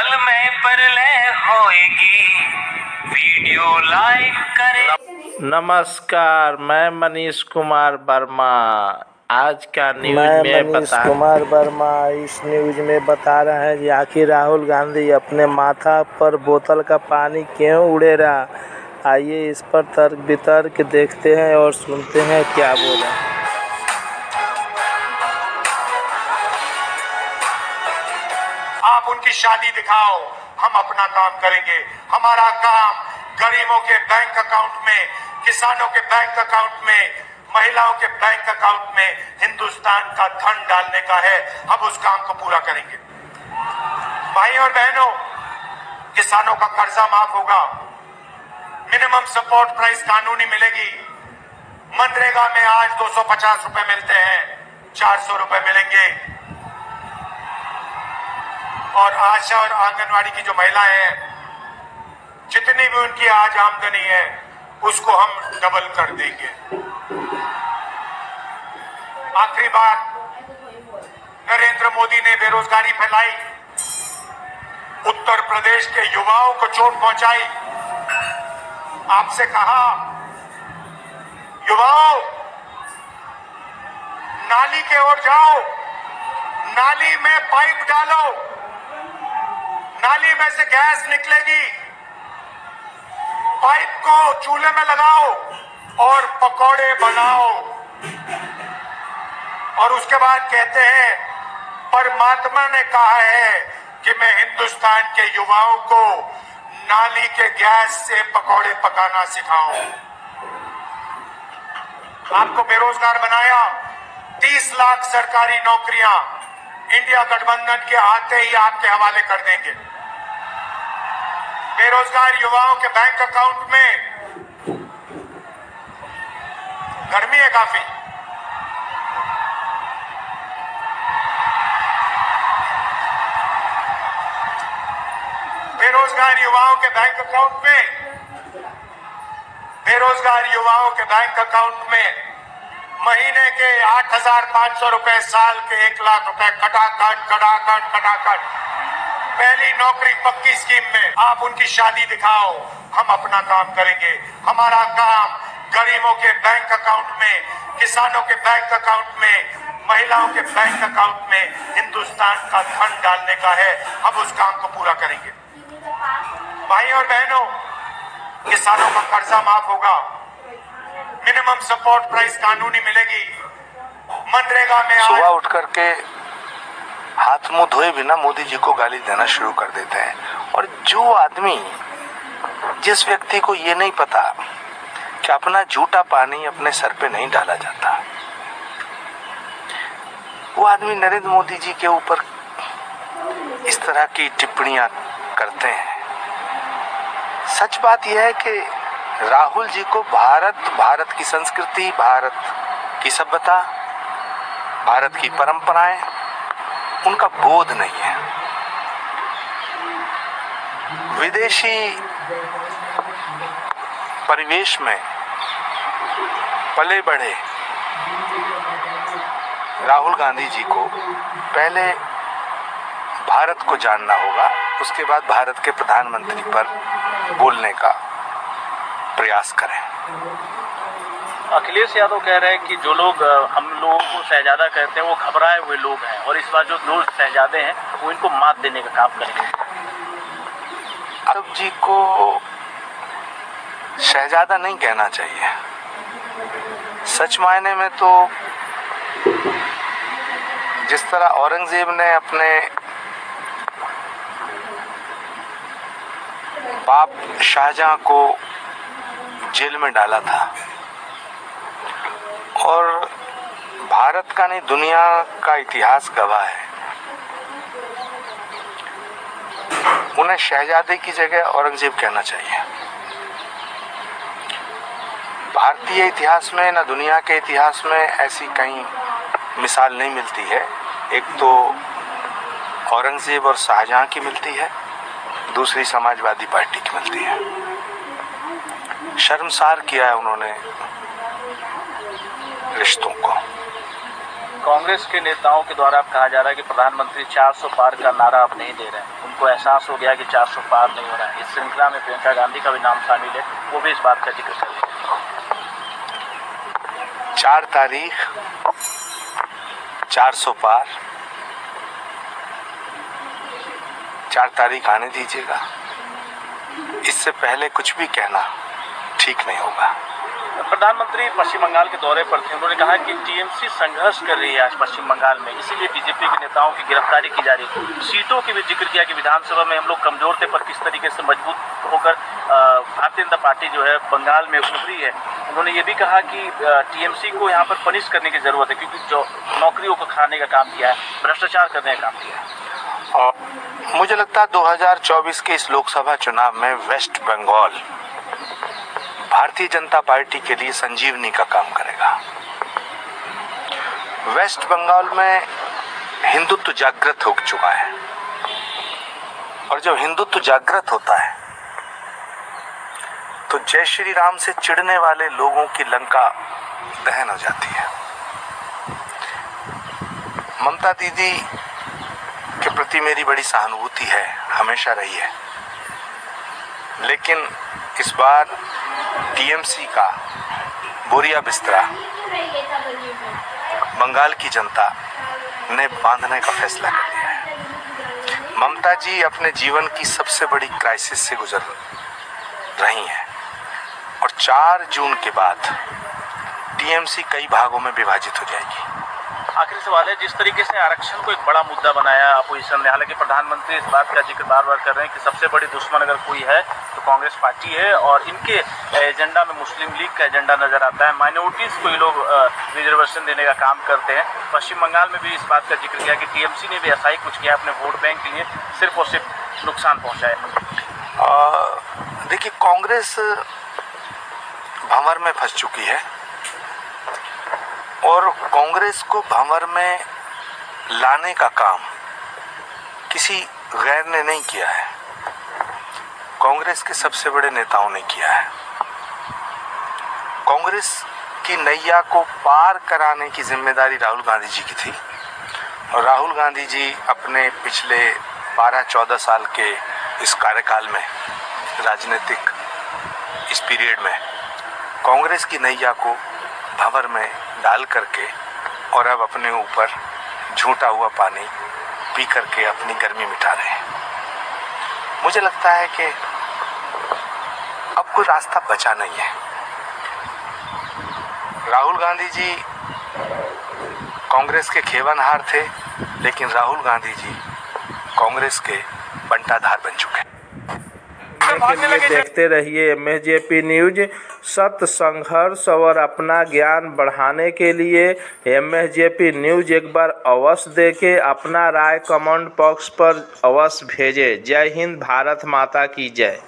पल में परलय होएगी, वीडियो लाइक करें। नमस्कार, मैं मनीष कुमार वर्मा। आज का इस न्यूज में बता रहे हैं कि आखिर राहुल गांधी अपने माथा पर बोतल का पानी क्यों उड़े रहा। आइए इस पर तर्क वितर्क देखते हैं और सुनते हैं क्या बोला। आप उनकी शादी दिखाओ, हम अपना काम करेंगे। हमारा काम गरीबों के बैंक अकाउंट में, किसानों के बैंक अकाउंट में, महिलाओं के बैंक अकाउंट में हिंदुस्तान का धन डालने का है। हम उस काम को पूरा करेंगे। भाई और बहनों, किसानों का कर्जा माफ होगा, मिनिमम सपोर्ट प्राइस कानूनी मिलेगी। मनरेगा में आज 250 रुपए मिलते हैं, 400 रुपए मिलेंगे। और आशा और आंगनवाड़ी की जो महिलाएं हैं, जितनी भी उनकी आज आमदनी है उसको हम डबल कर देंगे। आखिरी बार नरेंद्र मोदी ने बेरोजगारी फैलाई, उत्तर प्रदेश के युवाओं को चोट पहुंचाई। आपसे कहा, युवाओं नाली के ओर जाओ, नाली में पाइप डालो, नाली में से गैस निकलेगी, पाइप को चूल्हे में लगाओ और पकौड़े बनाओ। और उसके बाद कहते हैं, परमात्मा ने कहा है कि मैं हिंदुस्तान के युवाओं को नाली के गैस से पकौड़े पकाना सिखाऊं। आपको बेरोजगार बनाया, 30 लाख सरकारी नौकरियां इंडिया गठबंधन के आते ही आपके हवाले कर देंगे। बेरोजगार युवाओं के बैंक अकाउंट में, गर्मी है काफी, बेरोजगार युवाओं के बैंक अकाउंट में महीने के 8,500 रुपए, साल के 1 लाख रुपए खटाखट। पहली नौकरी पक्की स्कीम में। आप उनकी शादी दिखाओ, हम अपना काम करेंगे। हमारा काम गरीबों के बैंक अकाउंट में, किसानों के बैंक अकाउंट में, महिलाओं के बैंक अकाउंट में हिंदुस्तान का धन डालने का है। हम उस काम को पूरा करेंगे। भाई और बहनों, किसानों का कर्जा माफ होगा, मिनिमम सपोर्ट प्राइस कानूनी मिलेगी। मनरेगा में सुबह उठ करके हाथ मुंह धोए बिना मोदी जी को गाली देना शुरू कर देते हैं। और जो आदमी, जिस व्यक्ति को ये नहीं पता कि अपना झूठा पानी अपने सर पे नहीं डाला जाता, वो आदमी नरेंद्र मोदी जी के ऊपर इस तरह की टिप्पणियां करते हैं। सच बात यह है कि राहुल जी को भारत की संस्कृति, भारत की सभ्यता, भारत की परंपराएं, उनका बोध नहीं है। विदेशी परिवेश में पले बढ़े राहुल गांधी जी को पहले भारत को जानना होगा, उसके बाद भारत के प्रधानमंत्री पर बोलने का प्रयास करें। अखिलेश यादव कह रहे हैं कि जो लोग हम लोगों को शहजादा कहते हैं वो घबराए हुए लोग हैं, और इस बार जो 2 शहजादे हैं वो इनको मात देने का काम करेंगे। यादव जी को शहजादा नहीं कहना चाहिए। सच मायने में तो जिस तरह औरंगजेब ने अपने बाप शाहजहां को जेल में डाला था, और भारत का नहीं दुनिया का इतिहास गवाह है, उन्हें शहजादे की जगह औरंगजेब कहना चाहिए। भारतीय इतिहास में न दुनिया के इतिहास में ऐसी कहीं मिसाल नहीं मिलती है। एक तो औरंगजेब और शाहजहां की मिलती है, दूसरी समाजवादी पार्टी की मिलती है। शर्मसार किया है उन्होंने रिश्तों को। कांग्रेस के नेताओं के द्वारा अब कहा जा रहा है कि प्रधानमंत्री 400 पार का नारा अब नहीं दे रहे हैं। उनको एहसास हो गया कि 400 पार नहीं हो रहा है। इस श्रृंखला में प्रियंका गांधी का भी नाम शामिल है, वो भी इस बात का जिक्र कर रही है। 4 तारीख 400 पार, 4 तारीख आने दीजिएगा। इससे पहले कुछ भी कहना ठीक नहीं होगा। प्रधानमंत्री पश्चिम बंगाल के दौरे पर थे। उन्होंने कहा कि टीएमसी संघर्ष कर रही है आज पश्चिम बंगाल में, इसीलिए बीजेपी के नेताओं की गिरफ्तारी की जा रही है। सीटों की भी जिक्र किया कि विधानसभा में हम लोग कमजोर थे, पर किस तरीके से मजबूत होकर भारतीय जनता पार्टी जो है बंगाल में उभरी है। उन्होंने ये भी कहा कि टीएमसी को यहाँ पर पनिश करने की जरूरत है, क्योंकि जो नौकरियों को खाने का काम किया है, भ्रष्टाचार करने का काम किया है। और मुझे लगता है 2024 के इस लोकसभा चुनाव में वेस्ट बंगाल भारतीय जनता पार्टी के लिए संजीवनी का काम करेगा। वेस्ट बंगाल में हिंदुत्व जागृत हो चुका है, और जब हिंदुत्व जागृत होता है तो जय श्री राम से चिढ़ने वाले लोगों की लंका दहन हो जाती है। ममता दीदी के प्रति मेरी बड़ी सहानुभूति है, हमेशा रही है, लेकिन इस बार टीएमसी का बोरिया बिस्तरा बंगाल की जनता ने बांधने का फैसला कर लिया है। ममता जी अपने जीवन की सबसे बड़ी क्राइसिस से गुजर रही हैं, और 4 जून के बाद टीएमसी कई भागों में विभाजित हो जाएगी। आखिरी सवाल है, जिस तरीके से आरक्षण को एक बड़ा मुद्दा बनाया अपोजिशन ने, हालांकि प्रधानमंत्री इस बात का जिक्र बार बार कर रहे हैं कि सबसे बड़ी दुश्मन अगर कोई है तो कांग्रेस पार्टी है, और इनके एजेंडा में मुस्लिम लीग का एजेंडा नजर आता है। माइनॉरिटीज को ये लोग रिजर्वेशन देने का काम करते हैं। पश्चिम बंगाल में भी इस बात का जिक्र किया कि टीएमसी ने भी ऐसा ही कुछ किया, अपने वोट बैंक के लिए सिर्फ और सिर्फ नुकसान पहुँचाया। देखिए, कांग्रेस भंवर में फंस चुकी है, और कांग्रेस को भंवर में लाने का काम किसी गैर ने नहीं किया है, कांग्रेस के सबसे बड़े नेताओं ने किया है। कांग्रेस की नैया को पार कराने की जिम्मेदारी राहुल गांधी जी की थी, और राहुल गांधी जी अपने पिछले 12-14 साल के इस कार्यकाल में, राजनीतिक इस पीरियड में, कांग्रेस की नैया को भंवर में डाल करके और अब अपने ऊपर झूठा हुआ पानी पी करके अपनी गर्मी मिटा रहे हैं। मुझे लगता है कि अब कोई रास्ता बचा नहीं है। राहुल गांधी जी कांग्रेस के खेवनहार थे, लेकिन राहुल गांधी जी कांग्रेस के बंटाधार बन चुके हैं। के लिए देखते रहिए एमएसजेपी न्यूज। सत्य, संघर्ष और अपना ज्ञान बढ़ाने के लिए एमएसजेपी न्यूज एक बार अवश्य देखें। अपना राय कमेंट बॉक्स पर अवश्य भेजें। जय हिंद, भारत माता की जय।